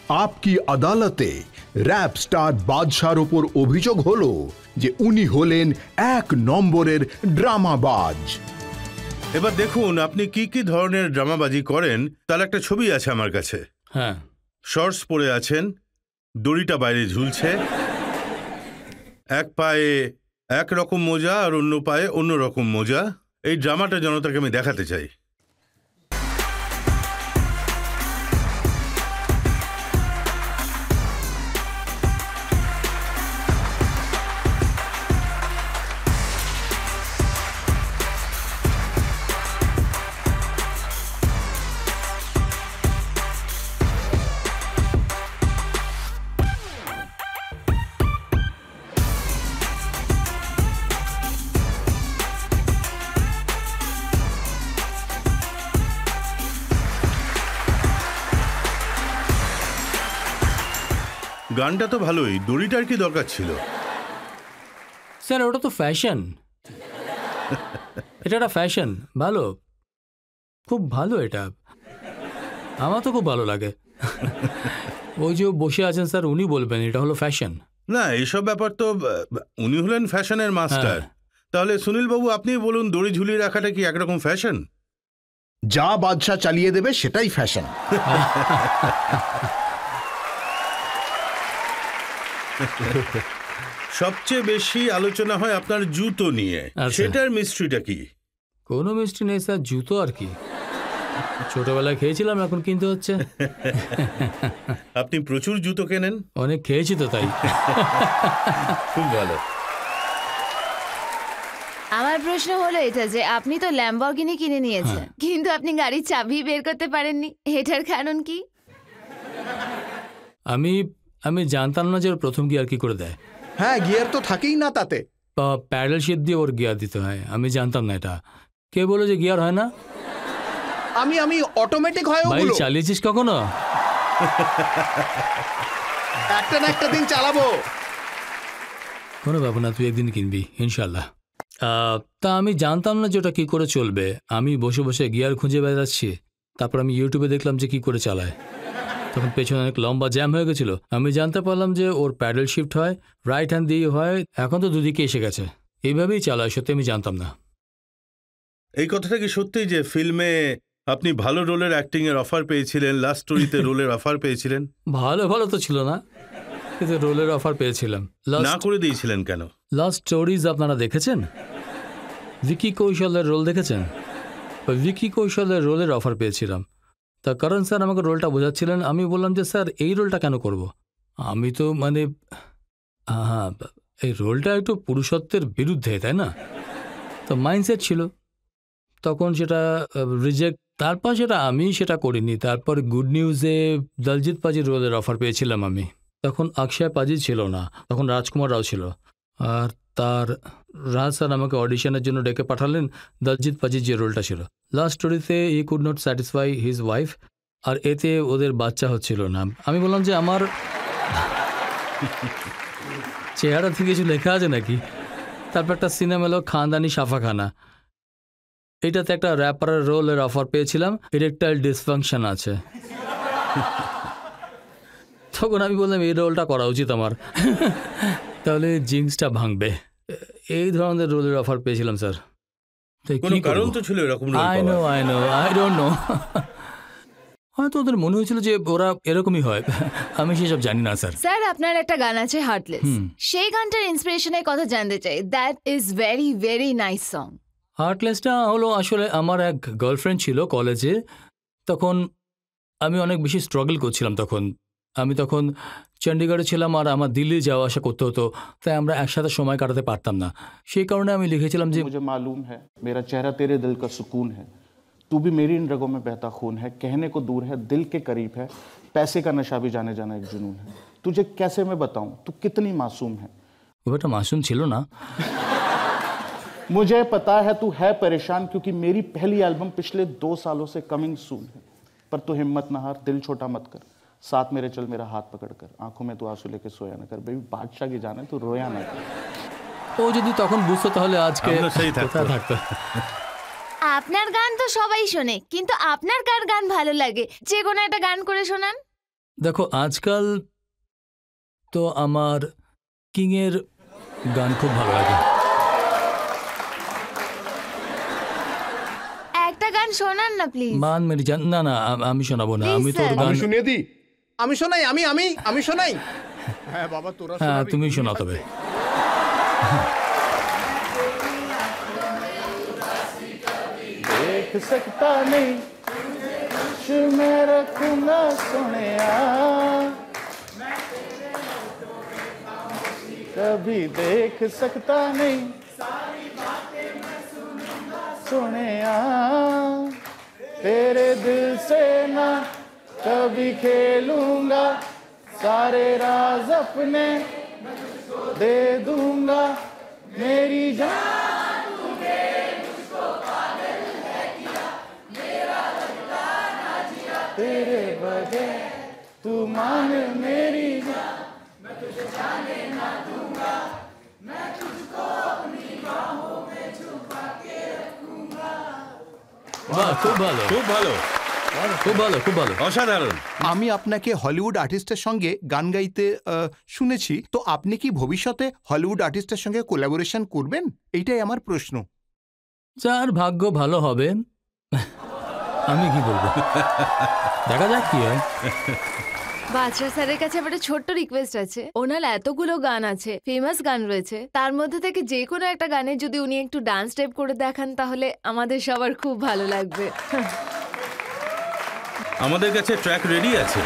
আপকি আদালতে rap star বাদশার উপর অভিযোগ হলো যে উনি হলেন ১ নম্বরের ড্রামাবাজ। এবার দেখুন আপনি কি কি ধরনের ড্রামাবাজি করেন তার একটা ছবি আছে আমার কাছে। হ্যাঁ, শর্টস পরে আছেন, দড়িটা বাইরে ঝুলছে, এক পায়ে এক রকম মোজা আর অন্য পায়ে অন্য রকম মোজা। এই ড্রামাটা জনতাকে আমি দেখাতে চাই। গানটা তো ভালোই, দড়িটার কি দরকার ছিল? স্যার ওটা তো ফ্যাশন, এটা একটা ফ্যাশন। ভালো, খুব ভালো, এটা আমার তো খুব ভালো লাগে। ওই যে বসে আছেন স্যার, উনি বলবেন এটা হলো ফ্যাশন। না, এইসব ব্যাপার তো উনি হলেন ফ্যাশনের মাস্টার। তাহলে সুনীল বাবু আপনি বলুন, দড়ি ঝুলিয়ে রাখাটা কি একরকম ফ্যাশন? যা বাদশা চালিয়ে দেবে সেটাই ফ্যাশন। সবচেয়ে বেশি আলোচনা হয় আপনার জুতো নিয়ে, সেটার মিস্ট্রিটা কি? কোনো মিস্ট্রি নেই স্যার, জুতো আর কি, ছোটবেলায় খেয়েছিলাম, এখন কিনতে হচ্ছে। আপনি প্রচুর জুতো কেনেন? অনেক খেয়েছি তো, তাই। খুব ভালো। আমার প্রশ্ন হলো এটা যে আপনি তো ল্যাম্বরগিনি কিনে নিয়েছেন, কিন্তু আপনি গাড়ির চাবি বের করতে পারেননি, এটার কারণ কি? আমি জানতাম না যে ওর প্রথম গিয়ার কি করে দেয়। হ্যাঁ, গিয়ার তো থাকেই না তাতে, প্যাডেল শিট দিয়ে ওর গিয়ার দিতে হয়। আমি জানতাম না এটা। কে বলো যে গিয়ার হয় না? আমি অটোমেটিক হয় ভাই, ওগুলো। চালিয়েছিস কখনো? একটা না একটা দিন চালাবো। কোনো ব্যাপার না, তুই একদিন কিনবি ইনশাল্লাহ। তা আমি জানতাম না যে ওটা কী করে চলবে। আমি বসে বসে গিয়ার খুঁজে বেড়াচ্ছি, তারপর আমি ইউটিউবে দেখলাম যে কী করে চালায়। তখন পেছনে অনেক লম্বা জ্যাম হয়ে গেছিল। আমি জানতে পারলাম যে ওর প্যাডেল শিফট হয়, রাইট হ্যান্ড দিয়ে হয়, এখন তো দুদিকে এসে গেছে, এইভাবেই চালায়। সত্যি আমি জানতাম না। এই কথাটা কি সত্যি যে ফিল্মে আপনি ভালো রোলের অ্যাক্টিং এর অফার পেয়েছিলেন, লাস্ট স্টোরিতে রোলের অফার পেয়েছিলেন? ভালো তো ছিল না, কিন্তু রোলের অফার পেয়েছিলাম। না করে দিয়েছিলেন কেন? লাস্ট স্টোরিজ আপনারা দেখেছেন? ভিকি কৌশলের রোল দেখেছেন? ভিকি কৌশলের রোলের অফার পেয়েছিলাম। তা কারণ স্যার আমাকে রোলটা বোঝাচ্ছিলেন। আমি বললাম যে স্যার এই রোলটা কেন করব? আমি তো মানে হ্যাঁ, এই রোলটা একটু পুরুষত্বের বিরুদ্ধে, তাই না? তো মাইন্ডসেট ছিল তখন, সেটা রিজেক্ট। তারপর আমি সেটা করিনি। তারপর গুড নিউজে দলজিৎ পাজির রোলের অফার পেয়েছিলাম আমি। তখন অক্ষয় পাজি ছিল না, তখন রাজকুমার রাও ছিল। আর তার রাজ স্যার আমাকে অডিশনের জন্য ডেকে পাঠালেন দলজিৎ পাজির যে রোলটা ছিল। লাস্ট স্টোরিতে he could not satisfy his wife, আর এতে ওদের বাচ্চা হচ্ছিল না। আমি বললাম যে আমার চেহারাতে কিছু লেখা আছে নাকি? তারপর একটা সিনেমা এলো খানদানি সাফাখানা, এটাতে একটা র্যাপারের রোলের অফার পেয়েছিলাম, ইরেকটাইল ডিসফাংশন আছে। তখন আমি বললাম এই রোলটা করা উচিত আমার, তাহলে জিন্সটা ভাঙবে। এই ধরনের রোলের অফার পেয়েছিলাম স্যার। কোনো কারণ তো ছিল এরকম role power? I don't know, হয়তো ওদের মনে হয়েছিল যে ওরা এরকমই হয়, আমি সেসব জানি না স্যার। স্যার আপনার একটা গান আছে হার্টলেস, সেই গানটার ইন্সপিরেশনের কথা জানতে চাই। That is very very nice song. হার্টলেসটা হলো আসলে আমার এক গার্লফ্রেন্ড ছিল কলেজে, তখন আমি অনেক বেশি স্ট্রাগল করছিলাম। আমি তখন চণ্ডীগড়ে ছিলাম আর আমার দিল্লি যাওয়া আসা করতে হতো, তাই আমরা একসাথে সময় কাটাতে পারতাম না। সেই কারণে আমি লিখেছিলাম যে मुझे मालूम है मेरा चेहरा तेरे दिल का सुकून है, तू भी मेरी इन रगों में बहता खून है, कहने को दूर है दिल के करीब है, पैसे का नशा भी जाने जाना एक जुनून है, तुझे कैसे मैं बताऊं तू कितनी मासूम है। ওটা মাসুম ছিল না। मुझे पता है तू है परेशान क्योंकि मेरी पहली एल्बम पिछले 2 सालों से कमिंग सून है, पर तू हिम्मत न हार, दिल छोटा मत कर, साथ मेरे चल मेरा हाथ पकड़ कर, आंखों में तू आंसू लेके सोया ना कर, बेबी बादशाह की जान है तू रोया ना कर। ও যদি তখন বুঝতো তাহলে আজকে আমরা সেই থাকতো। কোথায় থাকতো। আপনার গান তো সবাই শোনে, কিন্তু আপনার কার গান ভালো লাগে? যে কোনো একটা গান করে শোনান। দেখো আজকাল তো আমার কিংয়ের গান খুব ভালো লাগে। একটা গান শোনান না প্লিজ। মান মেরি জান, না না আমি শোনাবো না, Please, আমি তোর sir. গান। আমি শুনিয়ে দিই, আমি শোনাই, আমি শোনাই। হ্যাঁ বাবা, তোরা হ্যাঁ শোনাবি। তুমি শোনাও তবে। देख सकता नहीं मैं रखूंगा सोनिया, कभी देख सकता नहीं सोनिया, तेरे दिल से ना कभी खेलूंगा, सारे राज अपने दे दूंगा, मेरी जान तेरे बगैर तू मान मेरी जान, বাহ, খুব ভালো খুব ভালো, খুব ভালো খুব ভালো। অসাধারণ। আমি আপনাকে হলিউড আর্টিস্টের সঙ্গে গান গাইতে শুনেছি, তো আপনি কি ভবিষ্যতে হলিউড আর্টিস্টের সঙ্গে কোলাবোরেশন করবেন? এইটাই আমার প্রশ্ন। যার ভাগ্য ভালো হবে, আমি কি বলবো, দেখা যাক কি হয়। বাদশা স্যারের কাছে আমার একটা ছোট্ট রিকোয়েস্ট আছে। ওনার এতগুলো গান আছে, ফেমাস গান রয়েছে, তার মধ্যে থেকে যে কোনো একটা গানে যদি উনি একটু ডান্স স্টেপ করে দেখান তাহলে আমাদের সবার খুব ভালো লাগবে। আমাদের কাছে ট্র্যাক রেডি আছে।